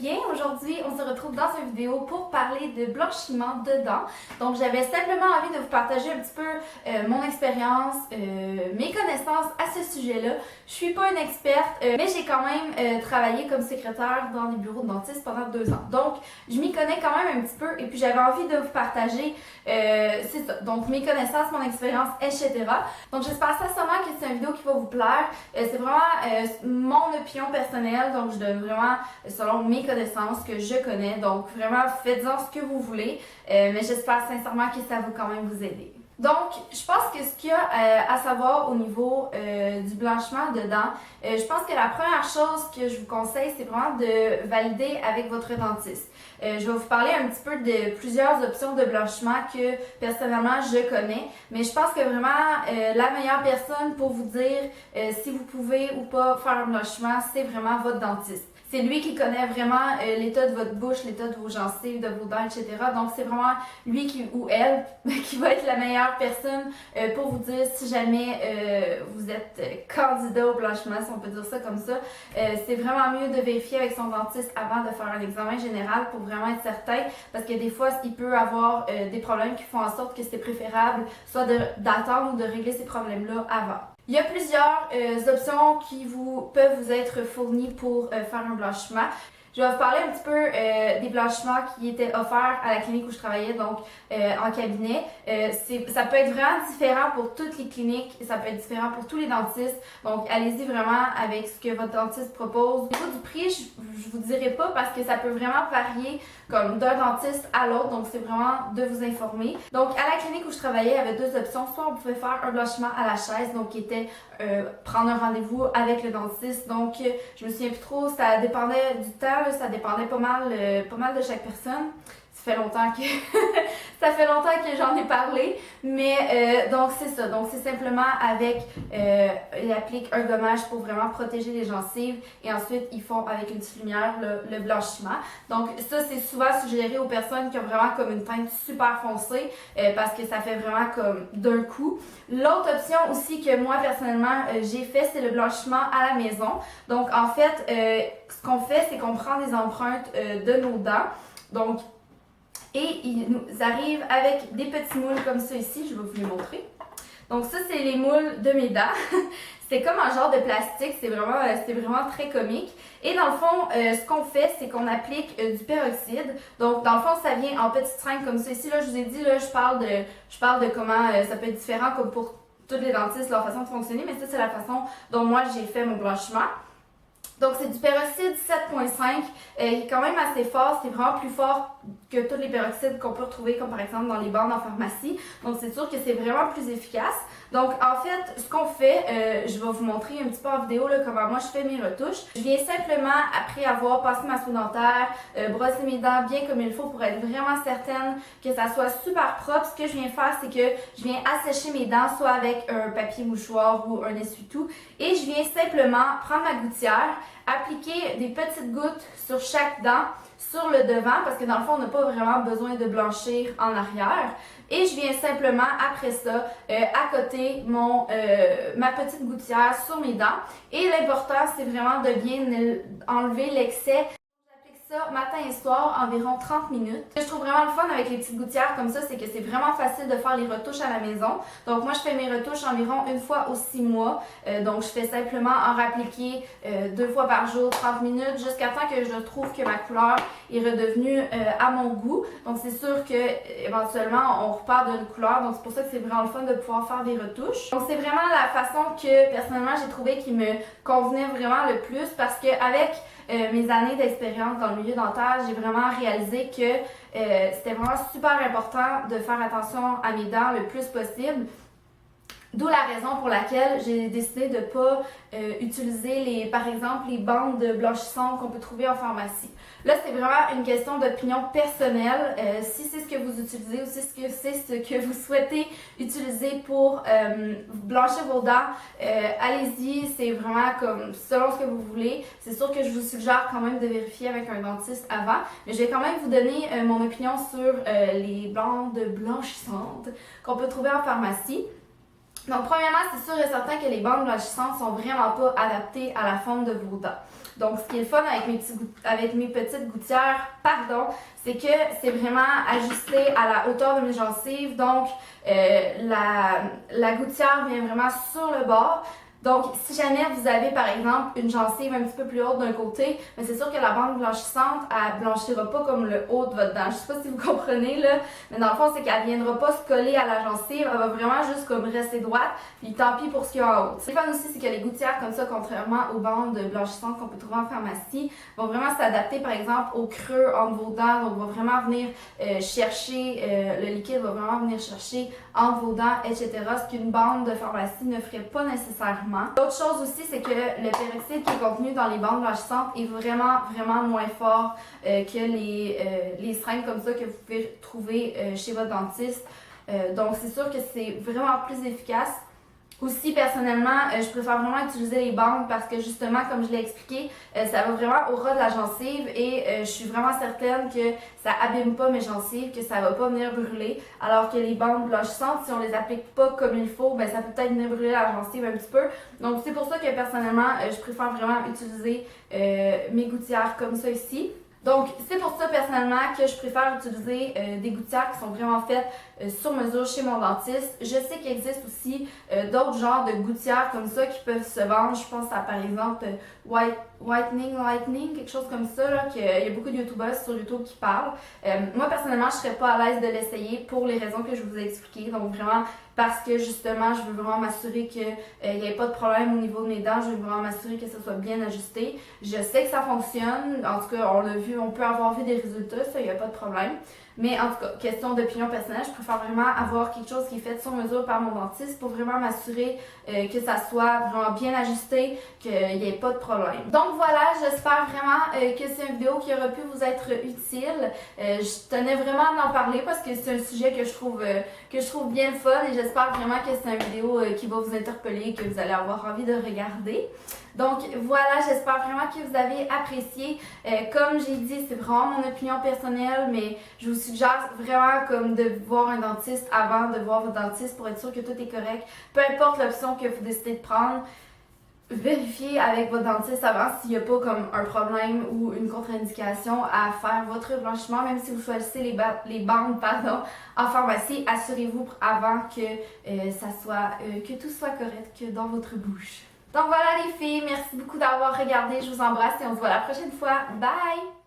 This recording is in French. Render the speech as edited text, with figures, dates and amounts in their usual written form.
bien? Aujourd'hui, on se retrouve dans une vidéo pour parler de blanchiment de dents. Donc, j'avais simplement envie de vous partager un petit peu mon expérience, mes connaissances à ce sujet-là. Je suis pas une experte, mais j'ai quand même travaillé comme secrétaire dans des bureaux de dentistes pendant 2 ans. Donc, je m'y connais quand même un petit peu et puis j'avais envie de vous partager, c'est ça, donc mes connaissances, mon expérience, etc. Donc, j'espère sincèrement que c'est une vidéo qui va vous plaire. C'est vraiment mon opinion personnelle, donc je donne vraiment selon mes connaissances que je connais. Donc, vraiment, faites-en ce que vous voulez, mais j'espère sincèrement que ça va quand même vous aider. Donc, je pense que ce qu'il y a à savoir au niveau du blanchiment de dents, je pense que la première chose que je vous conseille, c'est vraiment de valider avec votre dentiste. Je vais vous parler un petit peu de plusieurs options de blanchiment que personnellement je connais, mais je pense que vraiment la meilleure personne pour vous dire si vous pouvez ou pas faire un blanchiment, c'est vraiment votre dentiste. C'est lui qui connaît vraiment l'état de votre bouche, l'état de vos gencives, de vos dents, etc. Donc, c'est vraiment lui ou elle qui va être la meilleure personne pour vous dire si jamais vous êtes candidat au blanchiment, si on peut dire ça comme ça. C'est vraiment mieux de vérifier avec son dentiste avant de faire un examen général pour vraiment être certain, parce que des fois, il peut avoir des problèmes qui font en sorte que c'est préférable soit d'attendre ou de régler ces problèmes-là avant. Il y a plusieurs options qui peuvent vous être fournies pour faire un blanchiment. Je vais vous parler un petit peu des blanchiments qui étaient offerts à la clinique où je travaillais, donc en cabinet. Ça peut être vraiment différent pour toutes les cliniques et ça peut être différent pour tous les dentistes. Donc, allez-y vraiment avec ce que votre dentiste propose. Au niveau du prix, je vous dirai pas parce que ça peut vraiment varier comme d'un dentiste à l'autre. Donc, c'est vraiment de vous informer. Donc, à la clinique où je travaillais, il y avait 2 options. Soit on pouvait faire un blanchiment à la chaise, donc qui était prendre un rendez-vous avec le dentiste. Donc, je me souviens plus trop, ça dépendait du temps, là, ça dépendait pas mal de chaque personne. Ça fait longtemps que ça fait longtemps que j'en ai parlé, mais donc c'est ça. Donc c'est simplement avec ils appliquent un gommage pour vraiment protéger les gencives et ensuite ils font avec une petite lumière le blanchiment. Donc ça c'est souvent suggéré aux personnes qui ont vraiment comme une teinte super foncée parce que ça fait vraiment comme d'un coup. L'autre option aussi que moi personnellement j'ai fait, c'est le blanchiment à la maison. Donc en fait ce qu'on fait, c'est qu'on prend des empreintes de nos dents. Donc et ils nous arrivent avec des petits moules comme ça ici, je vais vous les montrer. Donc ça, c'est les moules de mes dents. C'est comme un genre de plastique, c'est vraiment très comique. Et dans le fond, ce qu'on fait, c'est qu'on applique du peroxyde. Donc dans le fond, ça vient en petites seringues comme ça ici. Là, je vous ai dit, là, je parle de comment ça peut être différent comme pour tous les dentistes, leur façon de fonctionner, mais ça, c'est la façon dont moi, j'ai fait mon blanchiment. Donc, c'est du peroxyde 7.5, qui est quand même assez fort. C'est vraiment plus fort que tous les peroxydes qu'on peut retrouver, comme par exemple dans les bandes en pharmacie. Donc, c'est sûr que c'est vraiment plus efficace. Donc, en fait, ce qu'on fait, je vais vous montrer un petit peu en vidéo là, comment moi je fais mes retouches. Je viens simplement, après avoir passé ma soie dentaire, brosser mes dents bien comme il faut pour être vraiment certaine que ça soit super propre. Ce que je viens faire, c'est que je viens assécher mes dents, soit avec un papier mouchoir ou un essuie-tout. Et je viens simplement prendre ma gouttière, appliquer des petites gouttes sur chaque dent, sur le devant, parce que dans le fond, on n'a pas vraiment besoin de blanchir en arrière. Et je viens simplement, après ça, accoter ma petite gouttière sur mes dents. Et l'important, c'est vraiment de bien enlever l'excès. Ça, matin et soir, environ 30 minutes. Ce que je trouve vraiment le fun avec les petites gouttières comme ça, c'est que c'est vraiment facile de faire les retouches à la maison. Donc moi, je fais mes retouches environ 1 fois aux 6 mois. Donc je fais simplement en réappliquer 2 fois par jour, 30 minutes, jusqu'à temps que je trouve que ma couleur est redevenue à mon goût. Donc c'est sûr que éventuellement, on repart d'une couleur. Donc c'est pour ça que c'est vraiment le fun de pouvoir faire des retouches. Donc c'est vraiment la façon que personnellement, j'ai trouvé qui me convenait vraiment le plus, parce que avec mes années d'expérience dans le milieu dentaire, j'ai vraiment réalisé que c'était vraiment super important de faire attention à mes dents le plus possible. D'où la raison pour laquelle j'ai décidé de ne pas utiliser par exemple les bandes blanchissantes qu'on peut trouver en pharmacie. Là, c'est vraiment une question d'opinion personnelle. Si c'est ce que vous utilisez ou si c'est ce que vous souhaitez utiliser pour blanchir vos dents, allez-y, c'est vraiment comme selon ce que vous voulez. C'est sûr que je vous suggère quand même de vérifier avec un dentiste avant, mais je vais quand même vous donner mon opinion sur les bandes blanchissantes qu'on peut trouver en pharmacie. Donc, premièrement, c'est sûr et certain que les bandes blanchissantes sont vraiment pas adaptées à la forme de vos dents. Donc, ce qui est le fun avec mes petites gouttières, c'est que c'est vraiment ajusté à la hauteur de mes gencives. Donc, la gouttière vient vraiment sur le bord. Donc, si jamais vous avez par exemple une gencive un petit peu plus haute d'un côté, mais c'est sûr que la bande blanchissante, elle blanchira pas comme le haut de votre dent. Je sais pas si vous comprenez là, mais dans le fond, c'est qu'elle viendra pas se coller à la gencive, elle va vraiment juste comme rester droite, puis tant pis pour ce qu'il y a en haut. Ce qui est fun aussi, c'est que les gouttières comme ça, contrairement aux bandes blanchissantes qu'on peut trouver en pharmacie, vont vraiment s'adapter par exemple au creux entre vos dents, donc va vraiment venir chercher, le liquide va vraiment venir chercher entre vos dents, etc. Ce qu'une bande de pharmacie ne ferait pas nécessairement. L'autre chose aussi, c'est que le peroxyde qui est contenu dans les bandes blanchissantes est vraiment moins fort que les seringues comme ça que vous pouvez trouver chez votre dentiste. Donc c'est sûr que c'est vraiment plus efficace. Aussi, personnellement, je préfère vraiment utiliser les bandes parce que justement, comme je l'ai expliqué, ça va vraiment au ras de la gencive et je suis vraiment certaine que ça abîme pas mes gencives, que ça va pas venir brûler. Alors que les bandes blanchissantes, si on les applique pas comme il faut, ben ça peut peut-être venir brûler la gencive un petit peu. Donc c'est pour ça que personnellement, je préfère vraiment utiliser mes gouttières comme ça ici. Donc, c'est pour ça personnellement que je préfère utiliser des gouttières qui sont vraiment faites sur mesure chez mon dentiste. Je sais qu'il existe aussi d'autres genres de gouttières comme ça qui peuvent se vendre. Je pense à par exemple Whitening Lightning, quelque chose comme ça, là, qu'il y a beaucoup de youtubeurs sur YouTube qui parlent. Moi personnellement, je serais pas à l'aise de l'essayer pour les raisons que je vous ai expliquées. Donc vraiment, parce que justement, je veux vraiment m'assurer qu'il n'y ait pas de problème au niveau de mes dents. Je veux vraiment m'assurer que ça soit bien ajusté. Je sais que ça fonctionne. En tout cas, on l'a vu, on peut avoir vu des résultats, ça, il n'y a pas de problème. Mais en tout cas, question d'opinion personnelle, je préfère vraiment avoir quelque chose qui est fait sur mesure par mon dentiste pour vraiment m'assurer que ça soit vraiment bien ajusté, qu'il n'y ait pas de problème. Donc voilà, j'espère vraiment que c'est une vidéo qui aura pu vous être utile. Je tenais vraiment à en parler parce que c'est un sujet que je trouve bien le fun et j'espère vraiment que c'est une vidéo qui va vous interpeller et que vous allez avoir envie de regarder. Donc voilà, j'espère vraiment que vous avez apprécié. Comme j'ai dit, c'est vraiment mon opinion personnelle, mais je vous suggère vraiment comme de voir un dentiste avant de voir votre dentiste pour être sûr que tout est correct. Peu importe l'option que vous décidez de prendre, vérifiez avec votre dentiste avant s'il n'y a pas comme un problème ou une contre-indication à faire votre blanchiment. Même si vous choisissez les bandes en pharmacie, assurez-vous avant que tout soit correct dans votre bouche. Donc voilà les filles, merci beaucoup d'avoir regardé, je vous embrasse et on se voit la prochaine fois. Bye!